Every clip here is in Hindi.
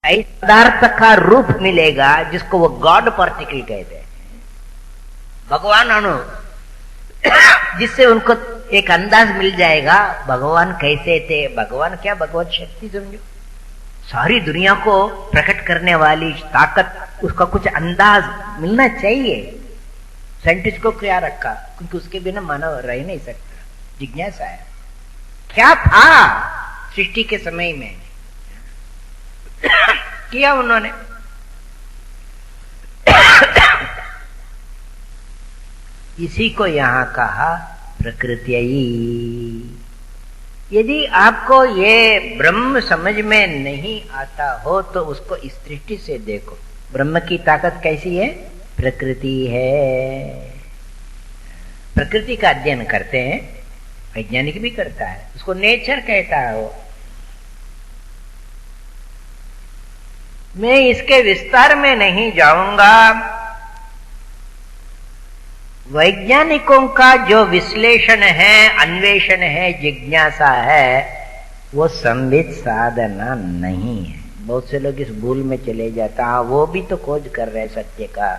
ऐसे पदार्थ का रूप मिलेगा जिसको वो गॉड पार्टिकल कहते हैं, भगवान अणु, जिससे उनको एक अंदाज मिल जाएगा भगवान कैसे थे। भगवान क्या, भगवत शक्ति समझो, सारी दुनिया को प्रकट करने वाली ताकत, उसका कुछ अंदाज मिलना चाहिए। साइंटिस्ट को क्या रखा, क्योंकि उसके बिना मानव रह नहीं सकता। जिज्ञासा है क्या था सृष्टि के समय में किया उन्होंने। इसी को यहां कहा प्रकृत्यई। यदि आपको ये ब्रह्म समझ में नहीं आता हो तो उसको इस दृष्टि से देखो। ब्रह्म की ताकत कैसी है, प्रकृति है। प्रकृति का अध्ययन करते हैं, वैज्ञानिक भी करता है, उसको नेचर कहता है वो। मैं इसके विस्तार में नहीं जाऊंगा। वैज्ञानिकों का जो विश्लेषण है, अन्वेषण है, जिज्ञासा है, वो संवित साधना नहीं है। बहुत से लोग इस भूल में चले जाता है। वो भी तो खोज कर रहे हैं, सत्य का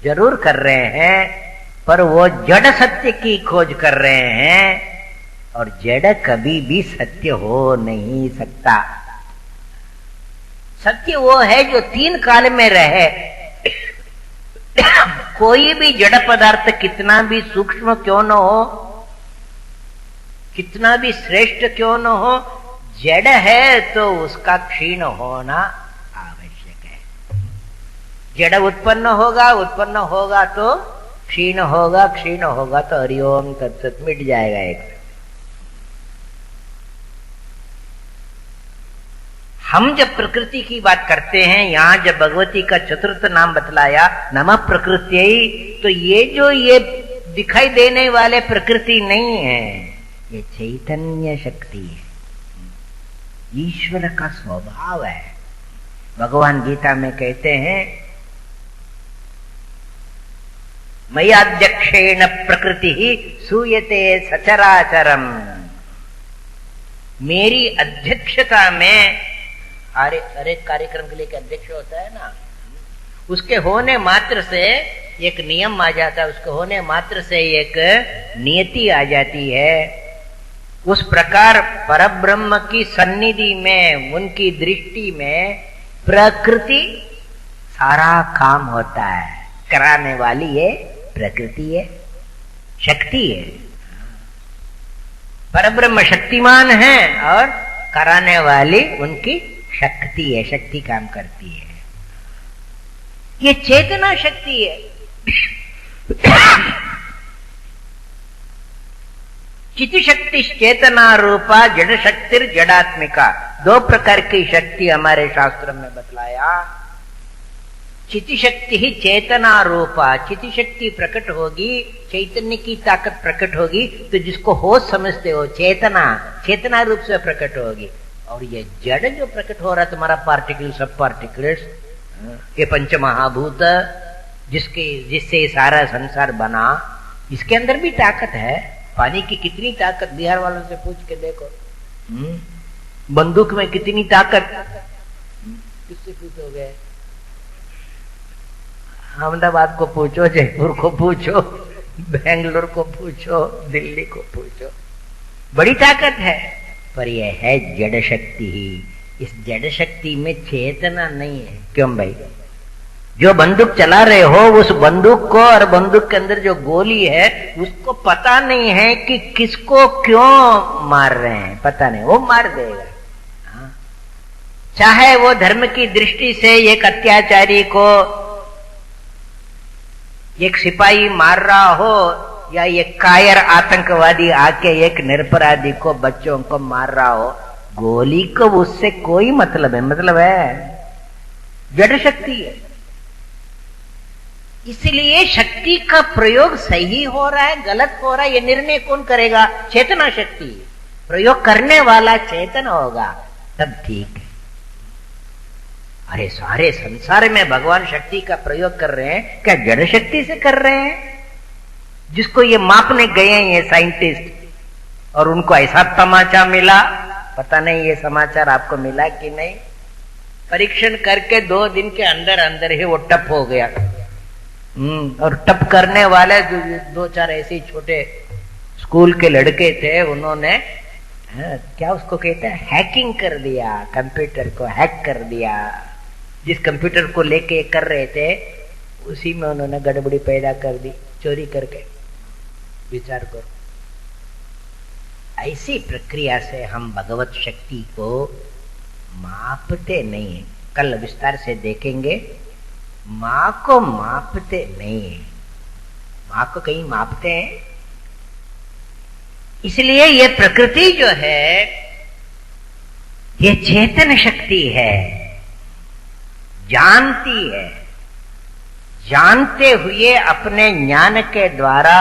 जरूर कर रहे हैं, पर वो जड़ सत्य की खोज कर रहे हैं, और जड़ कभी भी सत्य हो नहीं सकता। सत्य वो है जो तीन काल में रहे। कोई भी जड़ पदार्थ कितना भी सूक्ष्म क्यों न हो, कितना भी श्रेष्ठ क्यों न हो, जड़ है तो उसका क्षीण होना आवश्यक है। जड़ उत्पन्न होगा तो क्षीण होगा, क्षीण होगा तो हरिओम तत्सत मिट जाएगा एक। हम जब प्रकृति की बात करते हैं, यहां जब भगवती का चतुर्थ नाम बतलाया नमः प्रकृत्यई, तो ये दिखाई देने वाले प्रकृति नहीं है, ये चैतन्य शक्ति है, ईश्वर का स्वभाव है। भगवान गीता में कहते हैं मयाध्यक्षेण प्रकृति सूयते सचराचरम। मेरी अध्यक्षता में, हर एक कार्यक्रम के लिए एक अध्यक्ष होता है ना, उसके होने मात्र से एक नियम आ जाता है, उसके होने मात्र से एक नियति आ जाती है। उस प्रकार परब्रह्म की सन्निधि में, उनकी दृष्टि में प्रकृति सारा काम होता है। कराने वाली ये प्रकृति है, शक्ति है। परब्रह्म शक्तिमान है और कराने वाली उनकी शक्ति है, शक्ति काम करती है। ये चेतना शक्ति है। चिति शक्ति चेतना रूपा, जड़ शक्ति जड़ात्मिका। दो प्रकार की शक्ति हमारे शास्त्र में बतलाया। चिति शक्ति ही चेतना रूपा, चिति शक्ति प्रकट होगी, चैतन्य की ताकत प्रकट होगी तो जिसको होश समझते हो, चेतना, चेतना रूप से प्रकट होगी। और ये जड़ जो प्रकट हो रहा है तुम्हारा पार्टिकल, सब पार्टिकल्स, ये पंच महाभूत, जिससे सारा संसार बना, इसके अंदर भी ताकत है। पानी की कितनी ताकत, बिहार वालों से पूछ के देखो। बंदूक में कितनी ताकत, किससे पूछोगे? अहमदाबाद को पूछो, जयपुर को पूछो, बेंगलुरु को पूछो, दिल्ली को पूछो, बड़ी ताकत है। पर यह है जड़ शक्ति ही। इस जड़ शक्ति में चेतना नहीं है। क्यों भाई? जो बंदूक चला रहे हो, उस बंदूक को और बंदूक के अंदर जो गोली है उसको पता नहीं है कि किसको क्यों मार रहे हैं, पता नहीं, वो मार देगा। चाहे वो धर्म की दृष्टि से एक अत्याचारी को एक सिपाही मार रहा हो, या एक कायर आतंकवादी आके एक निरपराधी को, बच्चों को मार रहा हो, गोली को उससे कोई मतलब है, जड़ शक्ति है। इसलिए शक्ति का प्रयोग सही हो रहा है, गलत हो रहा है, ये निर्णय कौन करेगा? चेतना शक्ति। प्रयोग करने वाला चेतन होगा तब ठीक है। अरे सारे संसार में भगवान शक्ति का प्रयोग कर रहे हैं, क्या जड़ शक्ति से कर रहे हैं? जिसको ये मापने गए हैं ये साइंटिस्ट, और उनको ऐसा तमाचा मिला, पता नहीं ये समाचार आपको मिला कि नहीं। परीक्षण करके 2 दिन के अंदर अंदर ही वो टप हो गया। और टप करने वाले 2-4 ऐसे छोटे स्कूल के लड़के थे, उन्होंने क्या उसको कहते हैं, हैकिंग कर दिया, कंप्यूटर को हैक कर दिया। जिस कंप्यूटर को लेके कर रहे थे उसी में उन्होंने गड़बड़ी पैदा कर दी, चोरी करके। विचार करो, ऐसी प्रक्रिया से हम भगवत शक्ति को मापते नहीं है। कल विस्तार से देखेंगे, माँ को मापते नहीं है। माँ को कहीं मापते हैं? इसलिए ये प्रकृति जो है ये चेतन शक्ति है, जानती है। जानते हुए अपने ज्ञान के द्वारा,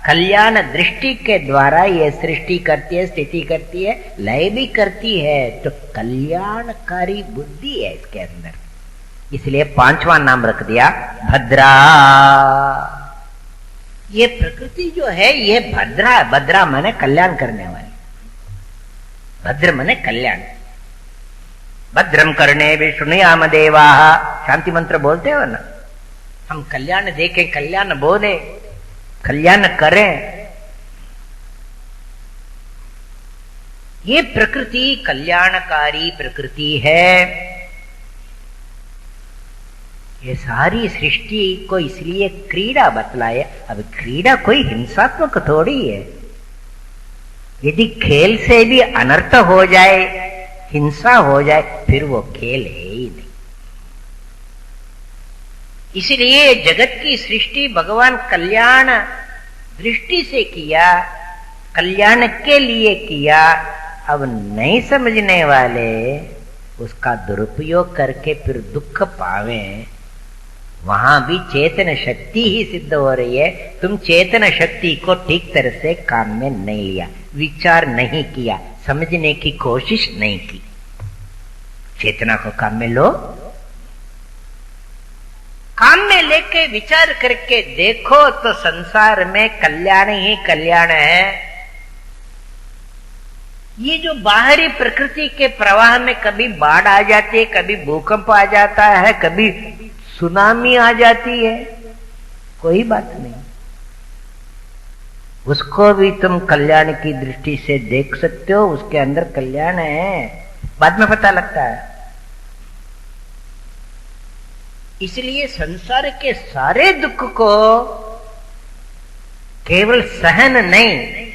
कल्याण दृष्टि के द्वारा ये सृष्टि करती है, स्थिति करती है, लय भी करती है। तो कल्याणकारी बुद्धि है इसके अंदर। इसलिए 5वां नाम रख दिया भद्रा। ये प्रकृति जो है ये भद्रा है। भद्रा माने कल्याण करने वाली, भद्र माने कल्याण। भद्रम करणे विष्णुयाम देवाः, शांति मंत्र बोलते हो ना, हम कल्याण देखें, कल्याण बोले, कल्याण करें। ये प्रकृति कल्याणकारी प्रकृति है। ये सारी सृष्टि को इसलिए क्रीड़ा बतलाया। अब क्रीड़ा कोई हिंसात्मक थोड़ी है। यदि खेल से भी अनर्थ हो जाए, हिंसा हो जाए, फिर वो खेल है ही नहीं। इसलिए जगत की सृष्टि भगवान कल्याण दृष्टि से किया, कल्याण के लिए किया। अब नहीं समझने वाले उसका दुरुपयोग करके फिर दुख पावे, वहां भी चेतन शक्ति ही सिद्ध हो रही है। तुम चेतन शक्ति को ठीक तरह से काम में नहीं लिया, विचार नहीं किया, समझने की कोशिश नहीं की। चेतना को काम में लो, काम में लेके विचार करके देखो तो संसार में कल्याण ही कल्याण है। ये जो बाहरी प्रकृति के प्रवाह में कभी बाढ़ आ जाती है, कभी भूकंप आ जाता है, कभी सुनामी आ जाती है, कोई बात नहीं। उसको भी तुम कल्याण की दृष्टि से देख सकते हो, उसके अंदर कल्याण है, बाद में पता लगता है। इसलिए संसार के सारे दुख को केवल सहन नहीं,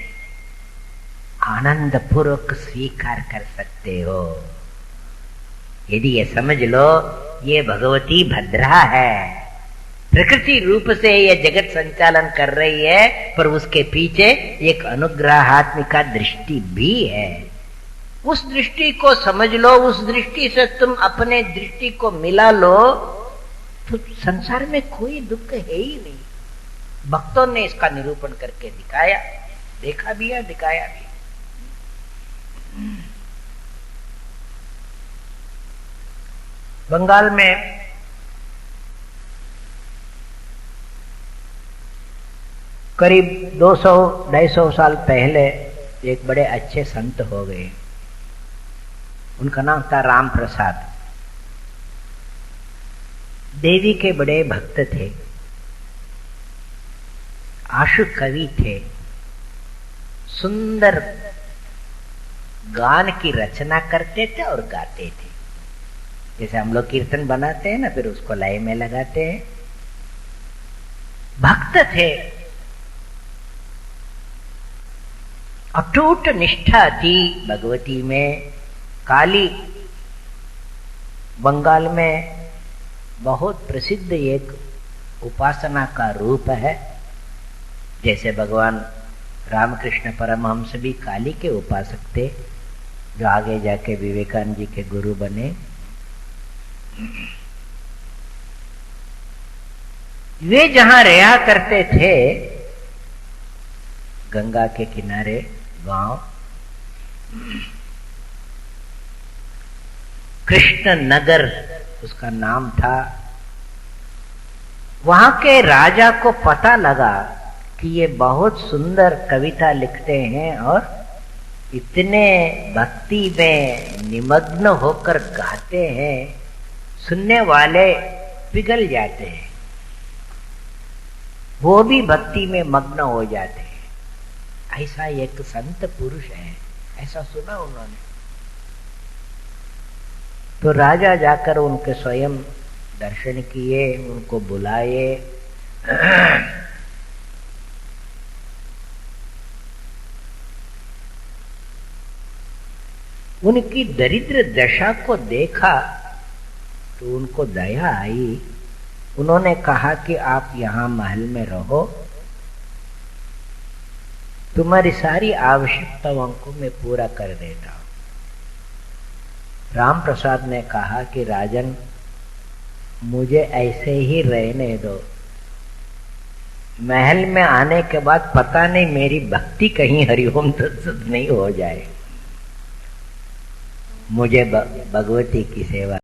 आनंद पूर्वक स्वीकार कर सकते हो। यदि ये समझ लो, ये भगवती भद्रा है, प्रकृति रूप से ये जगत संचालन कर रही है, पर उसके पीछे एक अनुग्रहात्मिका दृष्टि भी है। उस दृष्टि को समझ लो, उस दृष्टि से तुम अपने दृष्टि को मिला लो, तो संसार में कोई दुख है ही नहीं। भक्तों ने इसका निरूपण करके दिखाया, देखा भी है, दिखाया भी। बंगाल में करीब 200-250 साल पहले एक बड़े अच्छे संत हो गए। उनका नाम था राम प्रसाद। देवी के बड़े भक्त थे, आशु कवि थे, सुंदर गान की रचना करते थे और गाते थे। जैसे हम लोग कीर्तन बनाते हैं ना, फिर उसको लय में लगाते हैं। भक्त थे, अटूट निष्ठा थी भगवती में। काली बंगाल में बहुत प्रसिद्ध एक उपासना का रूप है। जैसे भगवान रामकृष्ण परमहंस भी काली के उपासक थे, जो आगे जाके विवेकानंद जी के गुरु बने। वे जहां रहा करते थे, गंगा के किनारे गांव कृष्ण नगर उसका नाम था। वहां के राजा को पता लगा कि ये बहुत सुंदर कविता लिखते हैं और इतने भक्ति में निमग्न होकर गाते हैं, सुनने वाले पिघल जाते हैं, वो भी भक्ति में मग्न हो जाते हैं। ऐसा एक संत पुरुष है, ऐसा सुना उन्होंने। तो राजा जाकर उनके स्वयं दर्शन किए, उनको बुलाए। उनकी दरिद्र दशा को देखा तो उनको दया आई। उन्होंने कहा कि आप यहां महल में रहो, तुम्हारी सारी आवश्यकताओं को मैं पूरा कर देता हूं। राम प्रसाद ने कहा कि राजन, मुझे ऐसे ही रहने दो, महल में आने के बाद पता नहीं मेरी भक्ति कहीं हरिओम तत्सत नहीं हो जाए। मुझे भगवती की सेवा